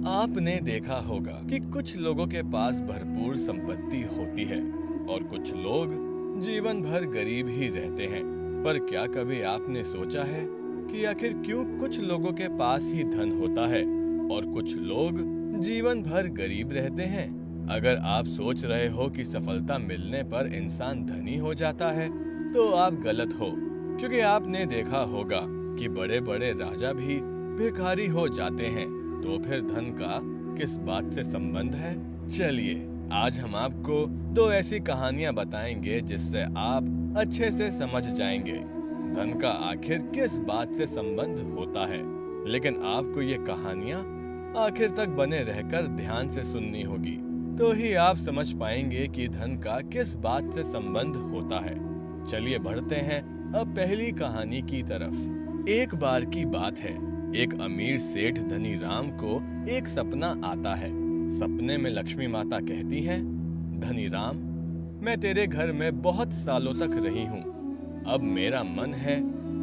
आपने देखा होगा कि कुछ लोगों के पास भरपूर संपत्ति होती है और कुछ लोग जीवन भर गरीब ही रहते हैं। पर क्या कभी आपने सोचा है कि आखिर क्यों कुछ लोगों के पास ही धन होता है और कुछ लोग जीवन भर गरीब रहते हैं? अगर आप सोच रहे हो कि सफलता मिलने पर इंसान धनी हो जाता है, तो आप गलत हो, क्योंकि आपने देखा होगा कि बड़े बड़े राजा भी भिखारी हो जाते हैं। तो फिर धन का किस बात से संबंध है? चलिए, आज हम आपको दो ऐसी कहानियां बताएंगे जिससे आप अच्छे से समझ जाएंगे धन का आखिर किस बात से संबंध होता है। लेकिन आपको ये कहानियां आखिर तक बने रहकर ध्यान से सुननी होगी, तो ही आप समझ पाएंगे कि धन का किस बात से संबंध होता है। चलिए बढ़ते हैं अब पहली कहानी की तरफ। एक बार की बात है, एक अमीर सेठ धनी राम को एक सपना आता है। सपने में लक्ष्मी माता कहती हैं, धनी राम, मैं तेरे घर में बहुत सालों तक रही हूँ। अब मेरा मन है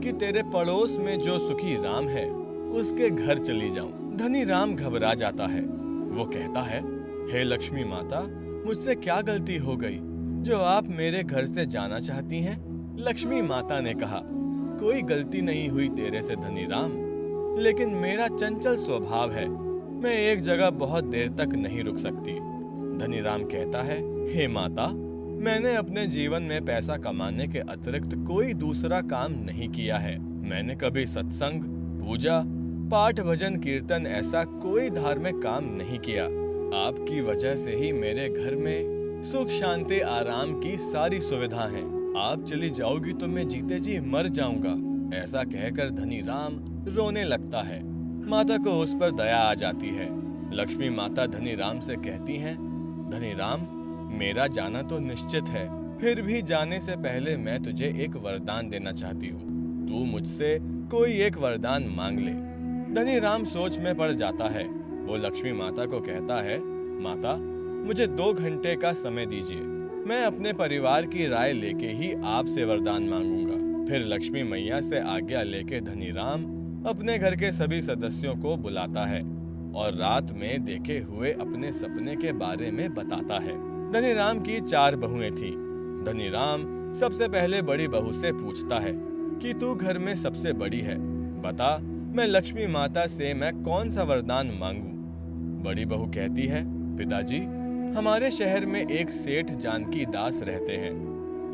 कि तेरे पड़ोस में जो सुखी राम है उसके घर चली जाऊं। धनी राम घबरा जाता है। वो कहता है, हे लक्ष्मी माता, मुझसे क्या गलती हो गई जो आप मेरे घर से जाना चाहती हैं? लक्ष्मी माता ने कहा, कोई गलती नहीं हुई तेरे से धनी राम, लेकिन मेरा चंचल स्वभाव है, मैं एक जगह बहुत देर तक नहीं रुक सकती। धनी राम कहता है, हे माता, मैंने अपने जीवन में पैसा कमाने के अतिरिक्त कोई दूसरा काम नहीं किया है। मैंने कभी सत्संग, पूजा, पाठ, भजन, कीर्तन ऐसा कोई धार्मिक काम नहीं किया। आपकी वजह से ही मेरे घर में सुख, शांति, आराम की सारी सुविधा है। आप चली जाओगी तो मैं जीते जी मर जाऊंगा। ऐसा कहकर धनी राम रोने लगता है। माता को उस पर दया आ जाती है। लक्ष्मी माता धनी राम से कहती हैं, धनी राम, मेरा जाना तो निश्चित है, फिर भी जाने से पहले मैं तुझे एक वरदान देना चाहती हूँ। तू मुझसे कोई एक वरदान मांग ले। धनी राम सोच में पड़ जाता है। वो लक्ष्मी माता को कहता है, माता, मुझे 2 घंटे का समय दीजिए, मैं अपने परिवार की राय लेके ही आपसे वरदान मांगूंगा। फिर लक्ष्मी मैया से आज्ञा लेके धनी राम अपने घर के सभी सदस्यों को बुलाता है और रात में देखे हुए अपने सपने के बारे में बताता है। धनी राम की 4 बहुएं थीं। धनी राम सबसे पहले बड़ी बहू से पूछता है कि तू घर में सबसे बड़ी है, बता मैं लक्ष्मी माता से मैं कौन सा वरदान मांगू? बड़ी बहू कहती है, पिताजी, हमारे शहर में एक सेठ जानकी दास रहते हैं।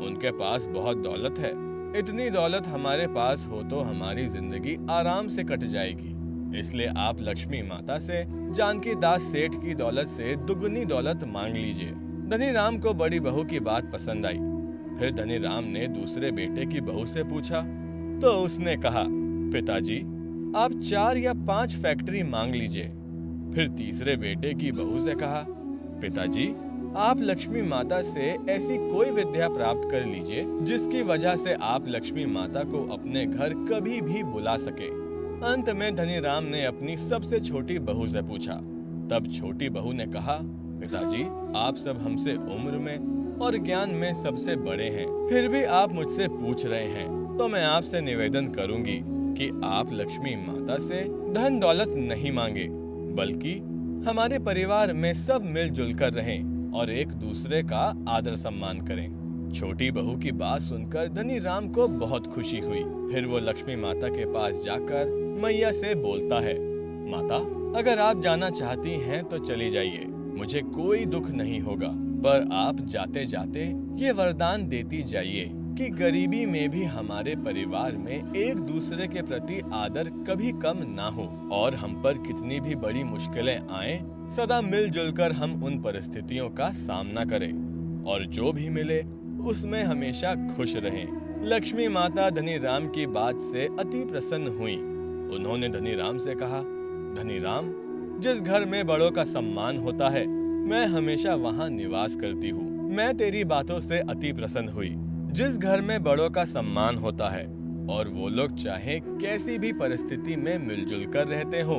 उनके पास बहुत दौलत है। इतनी दौलत हमारे पास हो तो हमारी जिंदगी आराम से कट जाएगी। इसलिए आप लक्ष्मी माता से जानकी दास सेठ की दौलत से दुगनी दौलत मांग लीजिए। धनी राम को बड़ी बहू की बात पसंद आई। फिर धनी राम ने दूसरे बेटे की बहू से पूछा तो उसने कहा, पिताजी, आप 4 या 5 फैक्ट्री मांग लीजिए। फिर तीसरे बेटे की बहू से कहा, पिताजी, आप लक्ष्मी माता से ऐसी कोई विद्या प्राप्त कर लीजिए जिसकी वजह से आप लक्ष्मी माता को अपने घर कभी भी बुला सके। अंत में धनी राम ने अपनी सबसे छोटी बहू से पूछा। तब छोटी बहू ने कहा, पिताजी, आप सब हमसे उम्र में और ज्ञान में सबसे बड़े हैं, फिर भी आप मुझसे पूछ रहे हैं, तो मैं आपसे निवेदन करूंगी कि आप लक्ष्मी माता से धन दौलत नहीं मांगे, बल्कि हमारे परिवार में सब मिलजुल कर रहें और एक दूसरे का आदर सम्मान करें। छोटी बहू की बात सुनकर धनी राम को बहुत खुशी हुई। फिर वो लक्ष्मी माता के पास जाकर मैया से बोलता है, माता, अगर आप जाना चाहती हैं तो चली जाइए, मुझे कोई दुख नहीं होगा, पर आप जाते जाते ये वरदान देती जाइए कि गरीबी में भी हमारे परिवार में एक दूसरे के प्रति आदर कभी कम ना हो और हम पर कितनी भी बड़ी मुश्किलें आए, सदा मिलजुल कर हम उन परिस्थितियों का सामना करें और जो भी मिले उसमें हमेशा खुश रहें। लक्ष्मी माता धनी राम की बात से अति प्रसन्न हुई। उन्होंने धनी राम से कहा, धनी राम, जिस घर में बड़ों का सम्मान होता है, मैं हमेशा वहां निवास करती हूँ। मैं तेरी बातों से अति प्रसन्न हुई। जिस घर में बड़ों का सम्मान होता है और वो लोग चाहे कैसी भी परिस्थिति में मिलजुल कर रहते हो,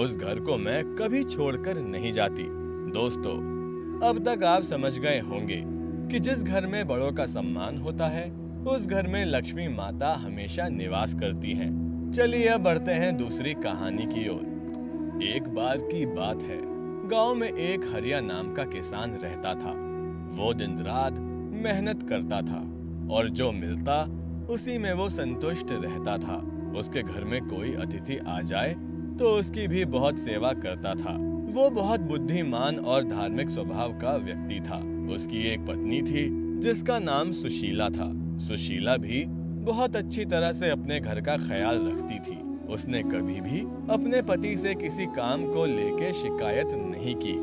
उस घर को मैं कभी छोड़कर नहीं जाती। दोस्तों, अब तक आप समझ गए होंगे कि जिस घर में बड़ों का सम्मान होता है, उस घर में लक्ष्मी माता हमेशा निवास करती हैं। चलिए अब बढ़ते हैं दूसरी कहानी की ओर। एक बार की बात है, गांव में एक हरिया नाम का किसान रहता था। वो दिन रात मेहनत करता था और जो मिलता उसी में वो संतुष्ट रहता था। उसके घर में कोई अतिथि आ जाए तो उसकी भी बहुत सेवा करता था। वो बहुत बुद्धिमान और धार्मिक स्वभाव का व्यक्ति था। उसकी एक पत्नी थी जिसका नाम सुशीला था। सुशीला भी बहुत अच्छी तरह से अपने घर का ख्याल रखती थी। उसने कभी भी अपने पति से किसी काम को लेके शिकायत नहीं की।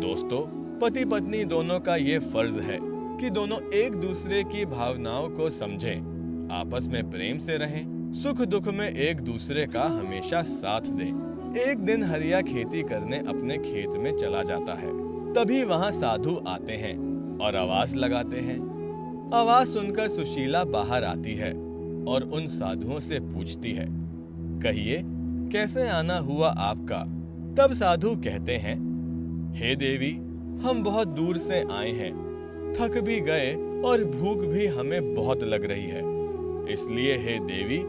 दोस्तों, पति पत्नी दोनों का ये फर्ज है कि दोनों एक दूसरे की भावनाओं को समझें, आपस में प्रेम से रहें, सुख दुख में एक दूसरे का हमेशा साथ दें। एक दिन हरिया खेती करने अपने खेत में चला जाता है। तभी वहां साधु आते हैं और आवाज लगाते हैं। आवाज सुनकर सुशीला बाहर आती है और उन साधुओं से पूछती है, कहिए कैसे आना हुआ आपका? तब साधु कहते हैं, हे देवी, हम बहुत दूर से आए हैं, थक भी गए और भूख भी हमें बहुत लग रही है। इसलिए हे देवी,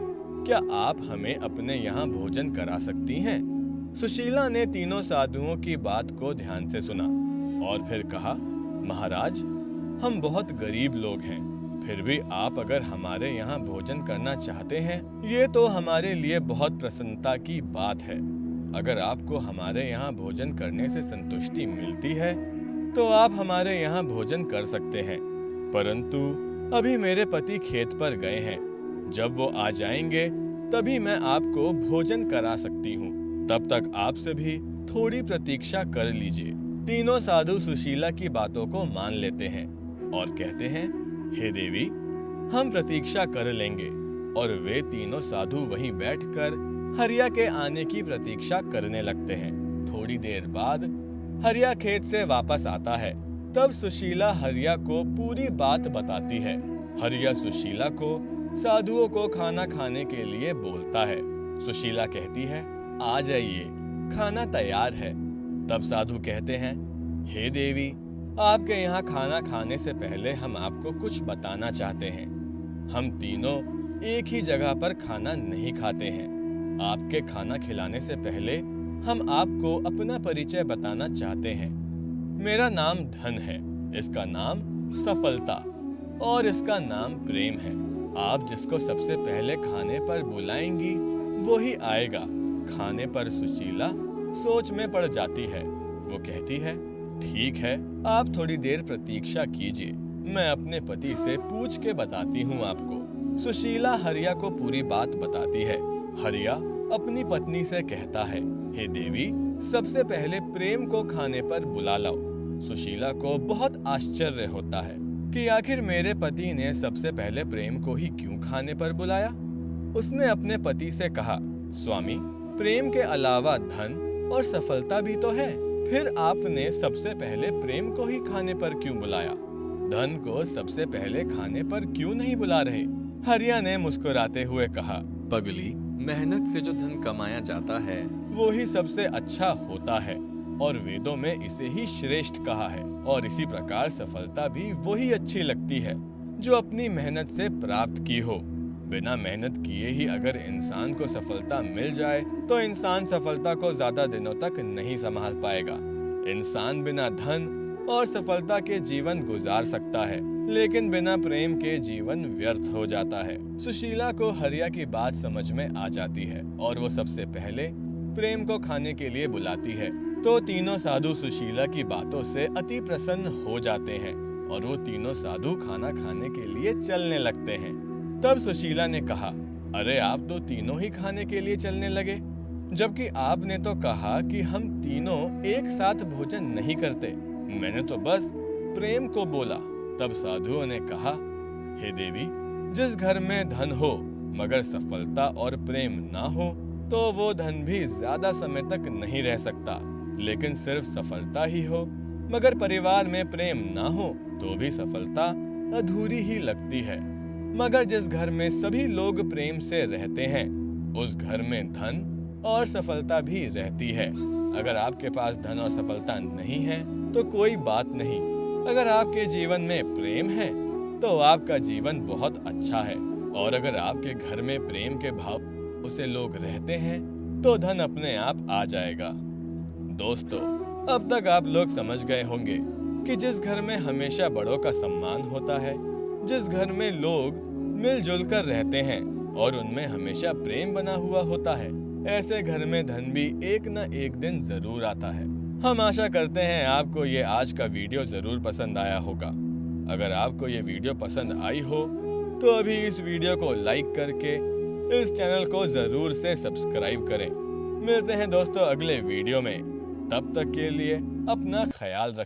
क्या आप हमें अपने यहाँ भोजन करा सकती हैं? सुशीला ने तीनों साधुओं की बात को ध्यान से सुना और फिर कहा, महाराज, हम बहुत गरीब लोग हैं, फिर भी आप अगर हमारे यहाँ भोजन करना चाहते हैं, ये तो हमारे लिए बहुत प्रसन्नता की बात है। अगर आपको हमारे यहाँ भोजन करने से संतुष्टि मिलती है तो आप हमारे यहाँ भोजन कर सकते हैं, परंतु अभी मेरे पति खेत पर गए हैं। जब वो आ जाएंगे तभी मैं आपको भोजन करा सकती हूँ। तब तक आप सभी थोड़ी प्रतीक्षा कर लीजिए। तीनों साधु सुशीला की बातों को मान लेते हैं और कहते हैं, हे देवी, हम प्रतीक्षा कर लेंगे। और वे तीनों साधु वहीं बैठकर हरिया के आने की प्रतीक्षा करने लगते हैं। थोड़ी देर बाद हरिया खेत से वापस आता है। तब सुशीला हरिया को पूरी बात बताती है। हरिया सुशीला को साधुओं को खाना खाने के लिए बोलता है। सुशीला कहती है, आ जाइए, खाना तैयार है। तब साधु कहते हैं, हे देवी, आपके यहाँ खाना खाने से पहले हम आपको कुछ बताना चाहते हैं। हम तीनों एक ही जगह पर खाना नहीं खाते हैं। आपके खाना खिलाने से पहले हम आपको अपना परिचय बताना चाहते हैं। मेरा नाम धन है, इसका नाम सफलता और इसका नाम प्रेम है। आप जिसको सबसे पहले खाने पर बुलाएंगी वो ही आएगा। खाने पर सुशीला सोच में पड़ जाती है। वो कहती है, ठीक है, आप थोड़ी देर प्रतीक्षा कीजिए, मैं अपने पति से पूछ के बताती हूँ आपको। सुशीला हरिया को पूरी बात बताती है। हरिया अपनी पत्नी से कहता है, हे देवी, सबसे पहले प्रेम को खाने पर बुला लाओ। सुशीला को बहुत आश्चर्य होता है कि आखिर मेरे पति ने सबसे पहले प्रेम को ही क्यों खाने पर बुलाया। उसने अपने पति से कहा, स्वामी, प्रेम के अलावा धन और सफलता भी तो है, फिर आपने सबसे पहले प्रेम को ही खाने पर क्यों बुलाया? धन को सबसे पहले खाने पर क्यों नहीं बुला रहे? हरिया ने मुस्कुराते हुए कहा, पगली, मेहनत से जो धन कमाया जाता है वो ही सबसे अच्छा होता है और वेदों में इसे ही श्रेष्ठ कहा है। और इसी प्रकार सफलता भी वही अच्छी लगती है जो अपनी मेहनत से प्राप्त की हो। बिना मेहनत किए ही अगर इंसान को सफलता मिल जाए तो इंसान सफलता को ज्यादा दिनों तक नहीं संभाल पाएगा। इंसान बिना धन और सफलता के जीवन गुजार सकता है, लेकिन बिना प्रेम के जीवन व्यर्थ हो जाता है। सुशीला को हरिया की बात समझ में आ जाती है और वो सबसे पहले प्रेम को खाने के लिए बुलाती है। तो तीनों साधु सुशीला की बातों से अति प्रसन्न हो जाते हैं और वो तीनों साधु खाना खाने के लिए चलने लगते हैं। तब सुशीला ने कहा, अरे आप तो तीनों ही खाने के लिए चलने लगे, जबकि आपने तो कहा कि हम तीनों एक साथ भोजन नहीं करते। मैंने तो बस प्रेम को बोला। तब साधुओं ने कहा, हे देवी, जिस घर में धन हो मगर सफलता और प्रेम ना हो तो वो धन भी ज्यादा समय तक नहीं रह सकता, लेकिन सिर्फ सफलता ही हो मगर परिवार में प्रेम ना हो तो भी सफलता अधूरी ही लगती है। मगर जिस घर में सभी लोग प्रेम से रहते हैं उस घर में धन और सफलता भी रहती है। अगर आपके पास धन और सफलता नहीं है तो कोई बात नहीं, अगर आपके जीवन में प्रेम है तो आपका जीवन बहुत अच्छा है। और अगर आपके घर में प्रेम के भाव से लोग रहते हैं तो धन अपने आप आ जाएगा। दोस्तों, अब तक आप लोग समझ गए होंगे कि जिस घर में हमेशा बड़ों का सम्मान होता है, जिस घर में लोग मिलजुल कर रहते हैं और उनमें हमेशा प्रेम बना हुआ होता है, ऐसे घर में धन भी एक न एक दिन जरूर आता है। हम आशा करते हैं आपको ये आज का वीडियो जरूर पसंद आया होगा। अगर आपको ये वीडियो पसंद आई हो तो अभी इस वीडियो को लाइक करके इस चैनल को जरूर से सब्सक्राइब करें। मिलते हैं दोस्तों अगले वीडियो में। तब तक के लिए अपना ख्याल रखें।